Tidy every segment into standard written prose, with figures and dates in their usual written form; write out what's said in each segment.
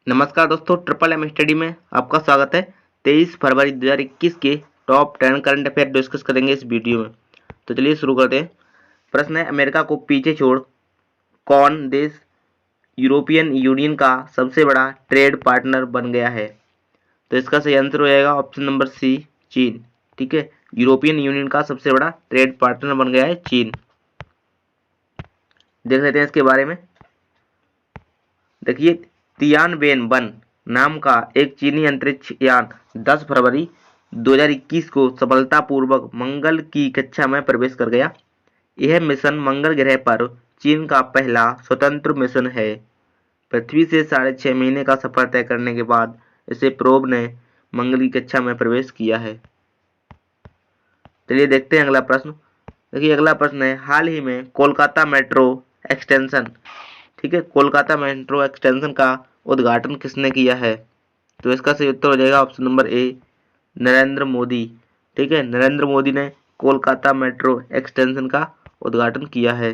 नमस्कार दोस्तों, triple M study में आपका स्वागत है। 23 फरवरी 2021 के टॉप 10 करंट अफेयर डिस्कस करेंगे इस वीडियो में। तो चलिए शुरू करते हैं। प्रश्न है, अमेरिका को पीछे छोड़ कौन देश यूरोपियन यूनियन का सबसे बड़ा ट्रेड पार्टनर बन गया है? तो इसका सही आंसर हो जाएगा ऑप्शन नंबर सी, चीन। ठीक है, यूरोपियन यूनियन का सबसे बड़ा ट्रेड पार्टनर बन गया है चीन। देख लेते हैं इसके बारे में। देखिए, तियानबेन-1 नाम का एक चीनी अंतरिक्ष यान 10 फरवरी 2021 को सफलतापूर्वक मंगल की कक्षा में प्रवेश कर गया। यह मिशन मंगल ग्रह पर चीन का पहला स्वतंत्र मिशन है। पृथ्वी से 6.5 महीने का सफर तय करने के बाद इसे प्रोब ने मंगल की कक्षा में प्रवेश किया है। चलिए देखते हैं अगला प्रश्न। देखिए, अगला प्रश्न है, हाल ही में कोलकाता मेट्रो एक्सटेंशन, ठीक है, कोलकाता मेट्रो एक्सटेंशन का उद्घाटन किसने किया है? तो इसका सही उत्तर हो जाएगा option number A, Narendra Modi. ठीक है, नरेंद्र मोदी ने कोलकाता मेट्रो एक्सटेंशन का उद्घाटन किया है।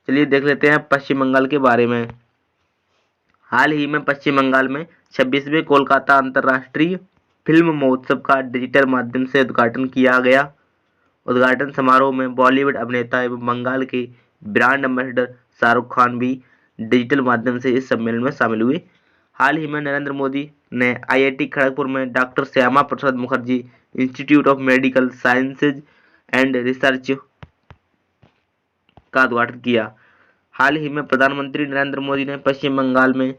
चलिए देख लेते हैं पश्चिम बंगाल के बारे में। हाल ही में पश्चिम बंगाल में 26वें कोलकाता अंतर्राष्ट्रीय फिल्म महोत्सव का डिजिटल माध्यम से उद्घाटन किया गया। उद्घाटन समारोह में बॉलीवुड अभिनेता एवं बंगाल के ब्रांड एम्बेसडर शाहरुख खान भी डिजिटल माध्यम से इस सम्मेलन में शामिल हुए। हाल ही में नरेंद्र मोदी ने आईआईटी खड़गपुर में doctor Shyama Prasad Mukherjee institute of medical sciences and research का उद्घाटन किया। हाल ही में प्रधानमंत्री नरेंद्र मोदी ने पश्चिम बंगाल में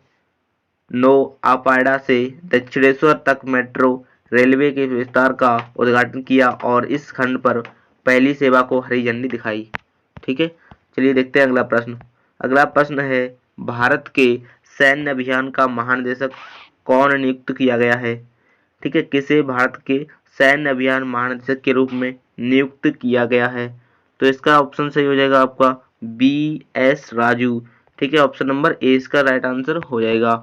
नोआपाड़ा से दक्षिणेश्वर तक मेट्रो रेलवे के विस्तार का उद्घाटन किया और इस खंड पर पहली सेवा को हरी झंडी दिखाई। ठीक है, चलिए देखते हैं अगला प्रश्न। अगला प्रश्न है, भारत के सैन्य अभियान का महानिदेशक कौन नियुक्त किया गया है? ठीक है, किसे भारत के सैन्य अभियान महानिदेशक के रूप में नियुक्त किया गया है? तो इसका ऑप्शन सही हो जाएगा आपका बी एस राजू। ठीक है, ऑप्शन नंबर ए इसका राइट आंसर हो जाएगा।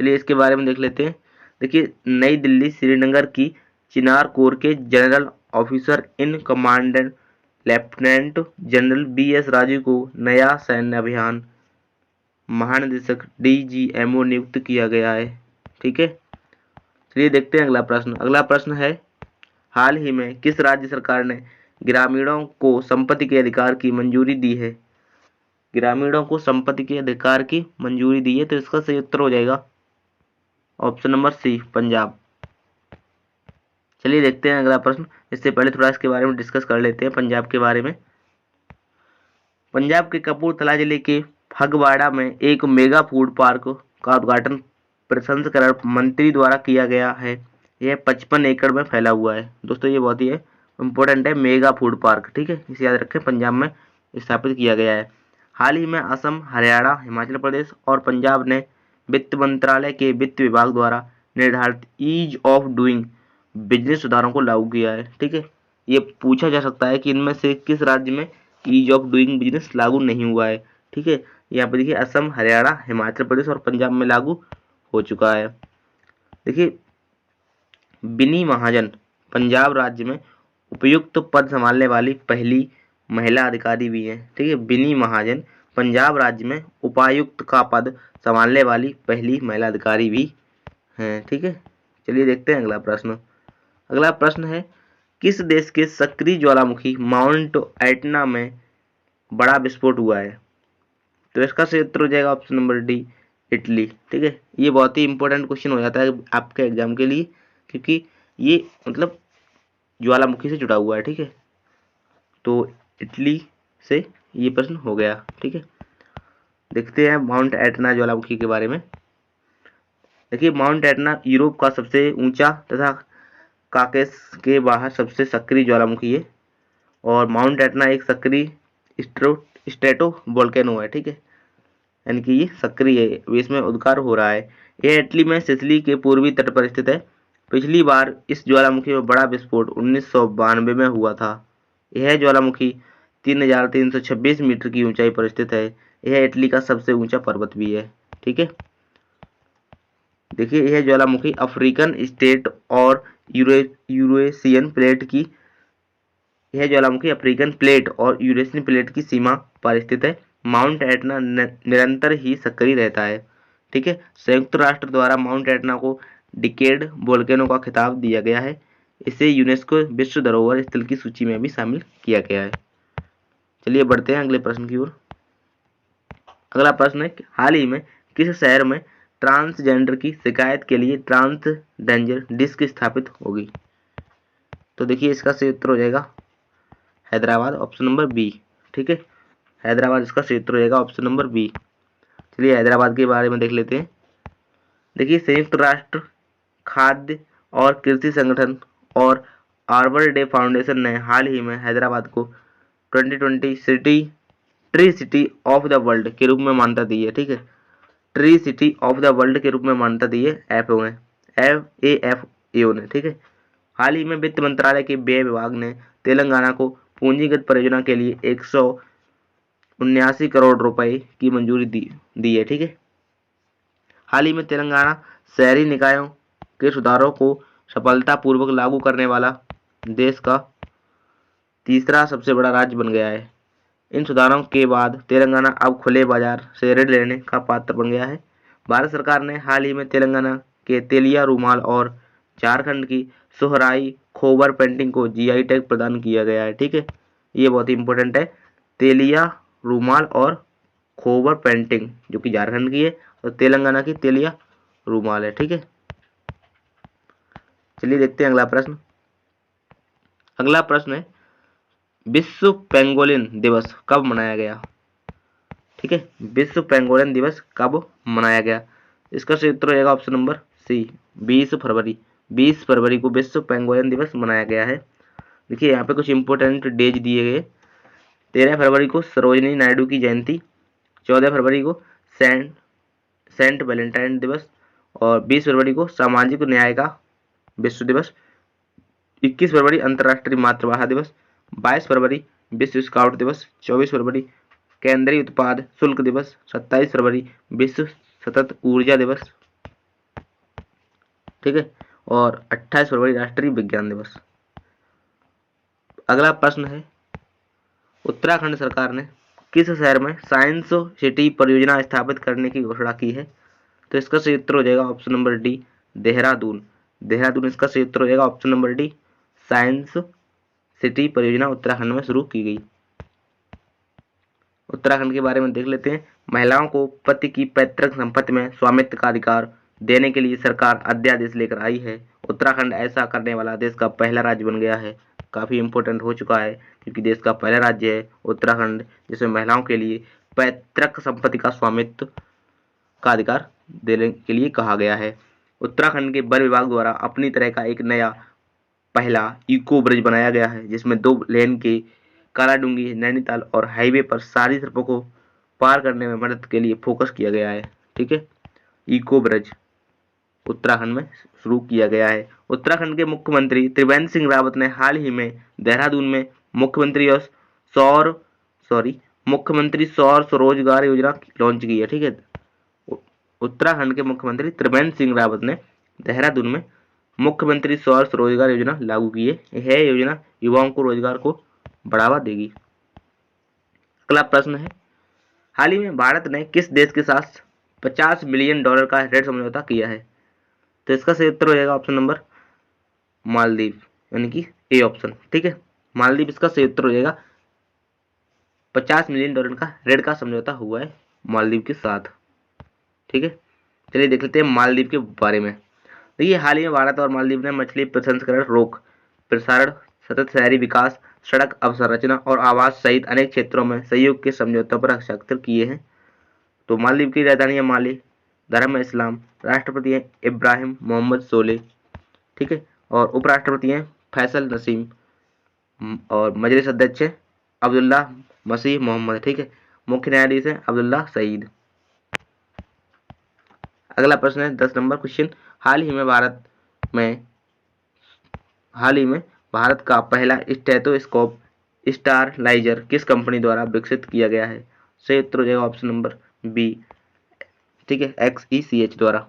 चलिए इसके बारे में देख लेते हैं। देखिए, नई दिल्ली श्रीनगर की चिनार कोर के general officer in commandant lieutenant general B S Raju को नया सैन्य अभियान महानिदेशक डीजीएमओ नियुक्त किया गया है। ठीक है, चलिए देखते हैं अगला प्रश्न। अगला प्रश्न है, हाल ही में किस राज्य सरकार ने ग्रामीणों को संपत्ति के अधिकार की मंजूरी दी है? ग्रामीणों को संपत्ति के अधिकार की मंजूरी दी है, तो इसका सही उत्तर हो जाएगा ऑप्शन नंबर सी, पंजाब। चलिए देखते हैं अगला प्रश्न। इससे पहले थोड़ा इसके बारे में डिस्कस कर लेते हैं पंजाब के बारे में। पंजाब के कपूरथला जिले के फगवाड़ा में एक मेगा फूड पार्क का उद्घाटन प्रसंस्करण मंत्री द्वारा किया गया है। यह 55 एकड़ में फैला हुआ है। दोस्तों, ये बहुत ही इम्पोर्टेंट है, मेगा फूड पार्क। ठीक है, इसे याद रखें, पंजाब में स्थापित किया गया है। हाल ही में असम, हरियाणा, हिमाचल प्रदेश और पंजाब ने वित्त मंत्रालय के वित्त विभाग द्वारा निर्धारित ईज ऑफ डूइंग बिजनेस सुधारों को लागू किया है। ठीक है, ये पूछा जा सकता है कि इनमें से किस राज्य में ईज ऑफ डूइंग बिजनेस लागू नहीं हुआ है। ठीक है, यहाँ पे देखिए असम, हरियाणा, हिमाचल प्रदेश और पंजाब में लागू हो चुका है। देखिए, बिनी महाजन पंजाब राज्य में उपयुक्त पद संभालने वाली पहली महिला अधिकारी भी हैं। ठीक है, बिनी महाजन पंजाब राज्य में उपायुक्त का पद संभालने वाली पहली महिला अधिकारी भी हैं। ठीक है, चलिए देखते हैं अगला प्रश्न। अगला प्रश्न है, किस देश के सक्रिय ज्वालामुखी माउंट एटना में बड़ा विस्फोट हुआ है? तो इसका सही उत्तर हो जाएगा ऑप्शन नंबर डी, इटली। ठीक है, ये बहुत ही इंपॉर्टेंट क्वेश्चन हो जाता है आपके एग्जाम के लिए, क्योंकि ये मतलब ज्वालामुखी से जुड़ा हुआ है। ठीक है, तो इटली से ये प्रश्न हो गया। ठीक है, देखते हैं माउंट एटना ज्वालामुखी के बारे में। देखिए, माउंट एटना यूरोप का सबसे ऊंचा तथा काकेस के बाहर सबसे सक्रिय ज्वालामुखी है और माउंट एटना एक सक्रिय स्ट्रेटो वोल्केनो है। ठीक है, यानी कि ये सक्रिय है, इसमें उद्गार हो रहा है। यह इटली में सिसिली के पूर्वी तट पर स्थित है। पिछली बार इस ज्वालामुखी में बड़ा विस्फोट 1992 में हुआ था। यह ज्वालामुखी 3326 मीटर की ऊंचाई पर स्थित है। यह इटली का सबसे ऊंचा पर्वत भी है। ठीक है, देखिए, यह ज्वालामुखी अफ्रीकन स्टेट और यूरेशियन प्लेट की यह ज्वालामुखी अफ्रीकन प्लेट और यूरेशियन प्लेट की सीमा पर स्थित है। माउंट एटना निरंतर ही सक्रिय रहता है। ठीक है। संयुक्त राष्ट्र द्वारा माउंट एटना को डिकेड वोल्केनो का खिताब दिया गया है। इसे यूनेस्को विश्व धरोहर स्थल की सूची में भी शामिल किया गया है। चलिए बढ़ते हैं अगले प्रश्न की ओर। अगला प्रश्न है, हाल ही में किस शहर में ट्रांसजेंडर की शिकायत के लिए ट्रांसजेंडर डिस्क स्थापित होगी? तो देखिए इसका सही उत्तर हो जाएगा हैदराबाद, ऑप्शन नंबर बी। ठीक है, हैदराबाद इसका सही उत्तर हो जाएगा, ऑप्शन नंबर बी। चलिए हैदराबाद के बारे में देख लेते हैं। देखिए संयुक्त राष्ट्र खाद्य और कृषि संगठन और आर्बर डे फाउंडेशन ने हाल ही में हैदराबाद को 2020 tree city of the world के रूप में मान्यता दी है। ठीक है, tree city of the world के रूप में मान्यता दी है AFAO ने। ठीक है, हाल ही में वित्त मंत्रालय के व्यय विभाग ने तेलंगाना को पूंजीगत परियोजना के लिए 179 करोड़ रुपए की मंजूरी दी है। ठीक है, हाल ही में तेलंगाना शहरी निकायों के सुधारों को सफलतापूर्वक लागू करने वाला देश का तीसरा सबसे बड़ा राज्य बन गया है। इन सुधारों के बाद तेलंगाना अब खुले बाजार से ऋण लेने का पात्र बन गया है। भारत सरकार ने हाल ही में तेलंगाना के तेलिया रूमाल और झारखंड की सोहराई खोबर पेंटिंग को GI टैग प्रदान किया गया है। ठीक है, ये बहुत ही इंपॉर्टेंट है। तेलिया रूमाल और खोबर पेंटिंग जो कि झारखंड की है और तेलंगाना की तेलिया रूमाल है। ठीक है, चलिए देखते हैं अगला प्रश्न। अगला प्रश्न है, विश्व पेंगोलिन दिवस कब मनाया गया? ठीक है, विश्व पेंगोलिन दिवस कब मनाया गया? इसका सही उत्तर होगा ऑप्शन नंबर सी, 20 फरवरी। 20 फरवरी को विश्व पेंगोलिन दिवस मनाया गया है। देखिए यहाँ पे कुछ इंपोर्टेंट डेज दिए गए। 13 फरवरी को सरोजिनी नायडू की जयंती, 14 फरवरी को सेंट वैलेंटाइन दिवस और 20 फरवरी को सामाजिक न्याय का विश्व दिवस, 21 फरवरी अंतर्राष्ट्रीय मातृभाषा दिवस, 22 फरवरी विश्व स्काउट दिवस, 24 फरवरी केंद्रीय उत्पाद शुल्क दिवस, 27 फरवरी विश्व सतत ऊर्जा दिवस। ठीक है, और 28 फरवरी राष्ट्रीय विज्ञान दिवस। अगला प्रश्न है, उत्तराखंड सरकार ने किस शहर में साइंस सिटी परियोजना स्थापित करने की घोषणा की है? तो इसका सही उत्तर हो जाएगा option number D, Dehradun. Dehradun इसका सही उत्तर हो जाएगा option number D, science city परियोजना उत्तराखंड में शुरू की गई। उत्तराखंड के बारे में देख लेते हैं। महिलाओं को पति की पैतृक संपत्ति में स्वामित्व का अधिकार देने के लिए सरकार अध्यादेश लेकर आई है। उत्तराखंड ऐसा करने वाला देश का पहला राज्य बन गया है। काफी इंपोर्टेंट हो चुका है क्योंकि देश का पहला राज्य है उत्तराखंड जिसमें महिलाओं के लिए पैतृक संपत्ति का स्वामित्व का अधिकार देने के लिए कहा गया है। उत्तराखंड के वन विभाग द्वारा अपनी तरह का एक नया पहला इको ब्रिज बनाया गया है जिसमें 2 लेन के कालाडूंगी नैनीताल और हाईवे पर सारी सड़कों को पार करने में मदद के लिए फोकस किया गया है। ठीक है, इको ब्रिज उत्तराखंड में शुरू किया गया है। उत्तराखंड के मुख्यमंत्री त्रिवेंद्र सिंह रावत ने हाल ही में देहरादून में मुख्यमंत्री सौर स्वरोजगार योजना लॉन्च की है। ठीक है, उत्तराखंड के मुख्यमंत्री त्रिवेंद्र सिंह रावत ने देहरादून में मुख्यमंत्री सौर स्वरोजगार योजना लागू की है। यह योजना युवाओं को रोजगार को बढ़ावा देगी। अगला प्रश्न है, हाल ही में भारत ने किस देश के साथ $50 मिलियन का ऋण समझौता किया है? तो इसका सही उत्तर हो जाएगा ऑप्शन नंबर मालदीव, यानी कि ए ऑप्शन। ठीक है, मालदीव इसका सही उत्तर हो जाएगा। $50 मिलियन का ऋण का समझौता हुआ है मालदीव के साथ। ठीक है, चलिए देख लेते हैं मालदीव के बारे में। देखिए हाल ही में भारत और मालदीव ने मछली प्रसंस्करण, रोक प्रसारण, सतत शहरी विकास, सड़क अवसंरचना और आवास सहित अनेक क्षेत्रों में सहयोग के समझौतों पर हस्ताक्षर किए हैं। तो मालदीव की राजधानी है माले, धर्म है इस्लाम, राष्ट्रपति हैं इब्राहिम मोहम्मद सोलेह। ठीक है, और उपराष्ट्रपति हैं फैसल नसीम और मजलिस अध्यक्ष है अब्दुल्ला मसीह मोहम्मद। ठीक है, मुख्य न्यायाधीश है अब्दुल्ला सईद। अगला प्रश्न है 10 नंबर क्वेश्चन, हाल ही में भारत का पहला स्टेथोस्कोप स्टारलाइजर किस कंपनी द्वारा विकसित किया गया है? सही उत्तर हो जाएगा ऑप्शन नंबर बी। ठीक है, XECH द्वारा।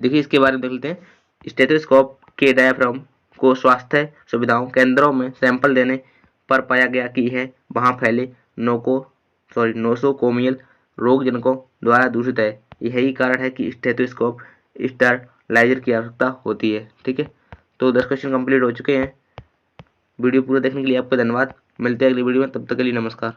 देखिए इसके बारे में देख लेते हैं। स्टेथोस्कोप के डायाफ्राम को स्वास्थ्य सुविधाओं केंद्रों में सैंपल देने पर पाया गया कि है वहां फैले नोसोकोमियल रोगजनकों द्वारा दूषित है। यही कारण है कि स्टेथोस्कोप स्टरलाइजर की आवश्यकता होती है। ठीक है, तो 10 क्वेश्चन कंप्लीट हो चुके हैं। वीडियो पूरा देखने के लिए आपका धन्यवाद। मिलते हैं अगली वीडियो में, तब तक के लिए नमस्कार।